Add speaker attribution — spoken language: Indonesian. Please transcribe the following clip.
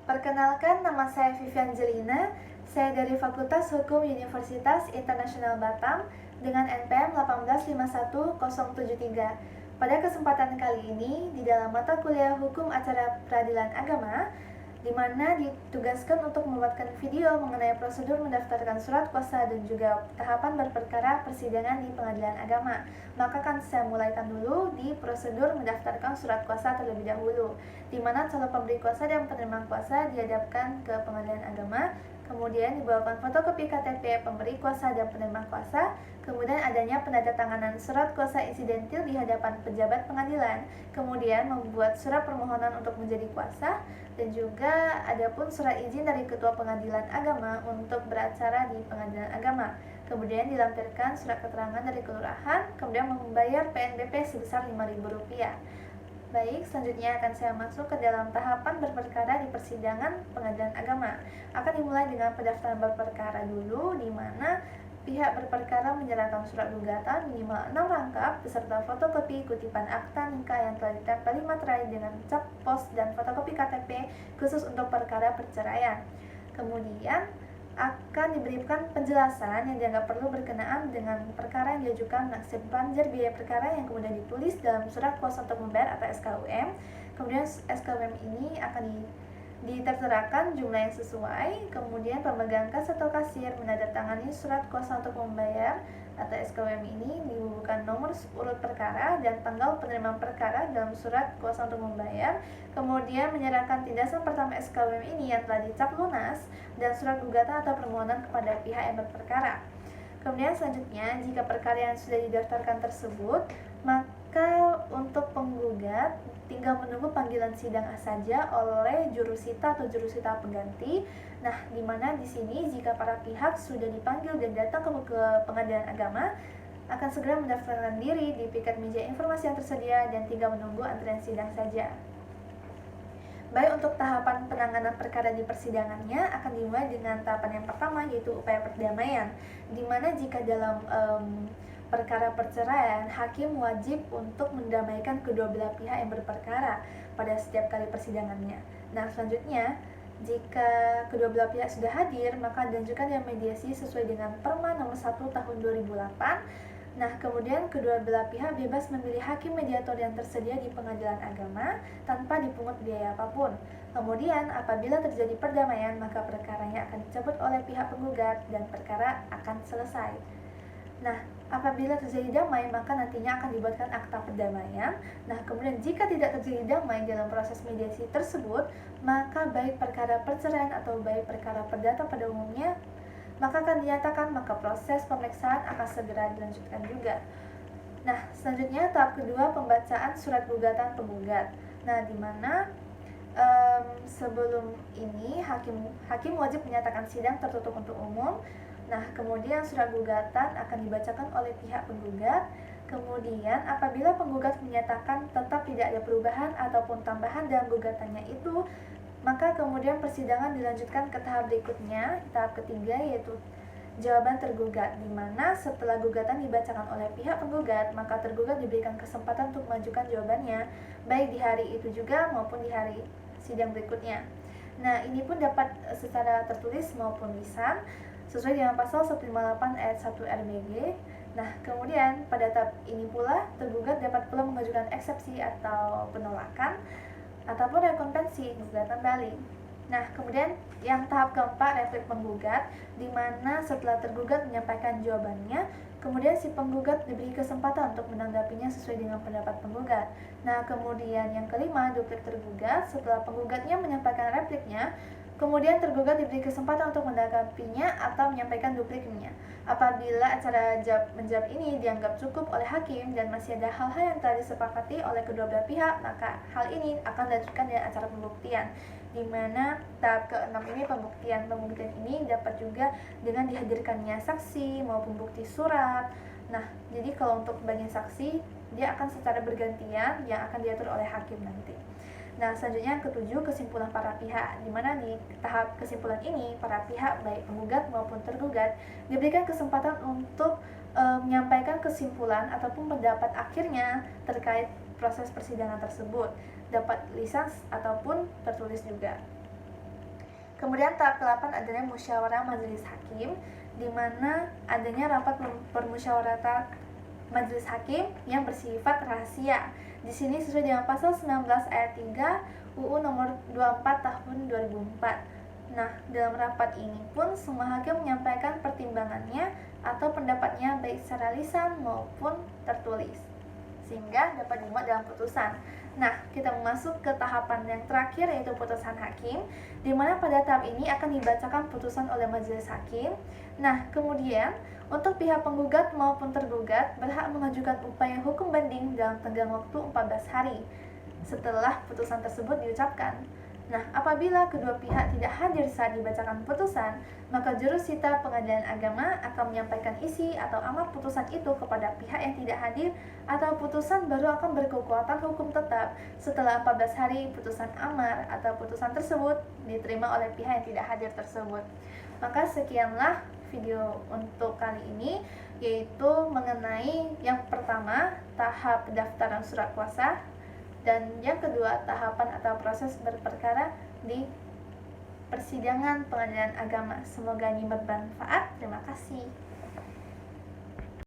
Speaker 1: Perkenalkan, nama saya Vivian Jelina. Saya dari Fakultas Hukum Universitas Internasional Batam dengan NPM 1851073. Pada kesempatan kali ini, di dalam mata kuliah Hukum Acara Peradilan Agama, di mana ditugaskan untuk membuatkan video mengenai prosedur mendaftarkan surat kuasa dan juga tahapan berperkara persidangan di pengadilan agama. Maka akan saya mulaikan dulu di prosedur mendaftarkan surat kuasa terlebih dahulu, di mana calon pemberi kuasa dan penerima kuasa dihadapkan ke pengadilan agama, kemudian dibawakan fotokopi KTP pemberi kuasa dan penerima kuasa, kemudian adanya penandatanganan surat kuasa insidentil di hadapan pejabat pengadilan, kemudian membuat surat permohonan untuk menjadi kuasa, dan juga adapun surat izin dari ketua pengadilan agama untuk beracara di pengadilan agama. Kemudian dilampirkan surat keterangan dari kelurahan, kemudian membayar PNBP sebesar Rp5.000. Baik, selanjutnya akan saya masuk ke dalam tahapan berperkara di persidangan pengadilan agama. Akan dimulai dengan pendaftaran berperkara dulu, di mana pihak berperkara menyerahkan surat gugatan minimal 6 rangkap beserta fotokopi kutipan akta nikah yang telah ditempeli materai dengan cap pos dan fotokopi KTP khusus untuk perkara perceraian. Kemudian akan diberikan penjelasan yang dianggap perlu berkenaan dengan perkara yang diajukan, nasib banjir biaya perkara yang kemudian ditulis dalam surat kuasa untuk membayar atau SKUM. Kemudian SKUM ini akan diterterakan jumlah yang sesuai, kemudian pemegang kas atau kasir menandatangani surat kuasa untuk membayar atau SKUM ini, dibubuhkan nomor urut perkara dan tanggal penerimaan perkara dalam surat kuasa untuk membayar, kemudian menyerahkan tindasan pertama SKUM ini yang telah dicap lunas dan surat gugatan atau permohonan kepada pihak yang berperkara. Kemudian selanjutnya, jika perkara yang sudah didaftarkan tersebut, maka untuk penggugat tinggal menunggu panggilan sidang saja oleh jurusita atau jurusita pengganti. Nah, di mana di sini jika para pihak sudah dipanggil dan datang ke pengadilan agama, akan segera mendaftarkan diri di piket meja informasi yang tersedia dan tinggal menunggu antrian sidang saja. Baik, untuk tahapan penanganan perkara di persidangannya akan dimulai dengan tahapan yang pertama, yaitu upaya perdamaian, di mana jika dalam perkara perceraian, hakim wajib untuk mendamaikan kedua belah pihak yang berperkara pada setiap kali persidangannya. Nah, selanjutnya, jika kedua belah pihak sudah hadir, maka dilanjutkan dengan mediasi sesuai dengan Perma nomor 1 tahun 2008. Nah, kemudian kedua belah pihak bebas memilih hakim mediator yang tersedia di pengadilan agama tanpa dipungut biaya apapun. Kemudian, apabila terjadi perdamaian, maka perkaranya akan dicabut oleh pihak penggugat dan perkara akan selesai. Nah, apabila terjadi damai, maka nantinya akan dibuatkan akta perdamaian. Nah, kemudian jika tidak terjadi damai dalam proses mediasi tersebut, maka baik perkara perceraian atau baik perkara perdata pada umumnya, maka akan dinyatakan maka proses pemeriksaan akan segera dilanjutkan juga. Nah, selanjutnya tahap kedua, pembacaan surat gugatan penggugat. Nah, di mana sebelum ini hakim wajib menyatakan sidang tertutup untuk umum. Nah, kemudian surat gugatan akan dibacakan oleh pihak penggugat. Kemudian apabila penggugat menyatakan tetap tidak ada perubahan ataupun tambahan dalam gugatannya itu, maka kemudian persidangan dilanjutkan ke tahap berikutnya, tahap ketiga, yaitu jawaban tergugat, di mana setelah gugatan dibacakan oleh pihak penggugat, maka tergugat diberikan kesempatan untuk mengajukan jawabannya, baik di hari itu juga maupun di hari sidang berikutnya. Nah, ini pun dapat secara tertulis maupun lisan, sesuai dengan pasal 158 ayat 1 RBG. Nah, kemudian pada tahap ini pula, tergugat dapat pula mengajukan eksepsi atau penolakan, ataupun rekonvensi gugatan balik. Nah, kemudian yang tahap keempat, replik penggugat, di mana setelah tergugat menyampaikan jawabannya, kemudian si penggugat diberi kesempatan untuk menanggapinya sesuai dengan pendapat penggugat. Nah, kemudian yang kelima, duplik tergugat, setelah penggugatnya menyampaikan repliknya, kemudian tergugat diberi kesempatan untuk menanggapinya atau menyampaikan dupliknya. Apabila acara menjawab ini dianggap cukup oleh hakim dan masih ada hal-hal yang telah disepakati oleh kedua belah pihak, maka hal ini akan dilanjutkan dengan acara pembuktian, di mana tahap ke-6 ini pembuktian ini dapat juga dengan dihadirkannya saksi maupun bukti surat. Nah, jadi kalau untuk bagian saksi, dia akan secara bergantian yang akan diatur oleh hakim nanti. Nah, selanjutnya ketujuh, kesimpulan para pihak, di mana di tahap kesimpulan ini para pihak baik penggugat maupun tergugat diberikan kesempatan untuk menyampaikan kesimpulan ataupun pendapat akhirnya terkait proses persidangan tersebut, dapat lisan ataupun tertulis juga. Kemudian tahap ke-8 adanya musyawarah majelis hakim, di mana adanya rapat permusyawaratan majelis hakim yang bersifat rahasia. Di sini sesuai dengan pasal 19 ayat 3 UU nomor 24 tahun 2004. Nah, dalam rapat ini pun semua hakim menyampaikan pertimbangannya atau pendapatnya baik secara lisan maupun tertulis, sehingga dapat dimuat dalam putusan. Nah, kita masuk ke tahapan yang terakhir, yaitu putusan hakim, di mana pada tahap ini akan dibacakan putusan oleh majelis hakim. Nah, kemudian untuk pihak penggugat maupun tergugat berhak mengajukan upaya hukum banding dalam tenggang waktu 14 hari setelah putusan tersebut diucapkan. Nah, apabila kedua pihak tidak hadir saat dibacakan putusan, maka jurusita Pengadilan Agama akan menyampaikan isi atau amar putusan itu kepada pihak yang tidak hadir, atau putusan baru akan berkekuatan hukum tetap setelah 14 hari putusan amar atau putusan tersebut diterima oleh pihak yang tidak hadir tersebut. Maka sekianlah video untuk kali ini, yaitu mengenai yang pertama, tahap pendaftaran surat kuasa, dan yang kedua, tahapan atau proses berperkara di persidangan Pengadilan Agama. Semoga ini bermanfaat. Terima kasih.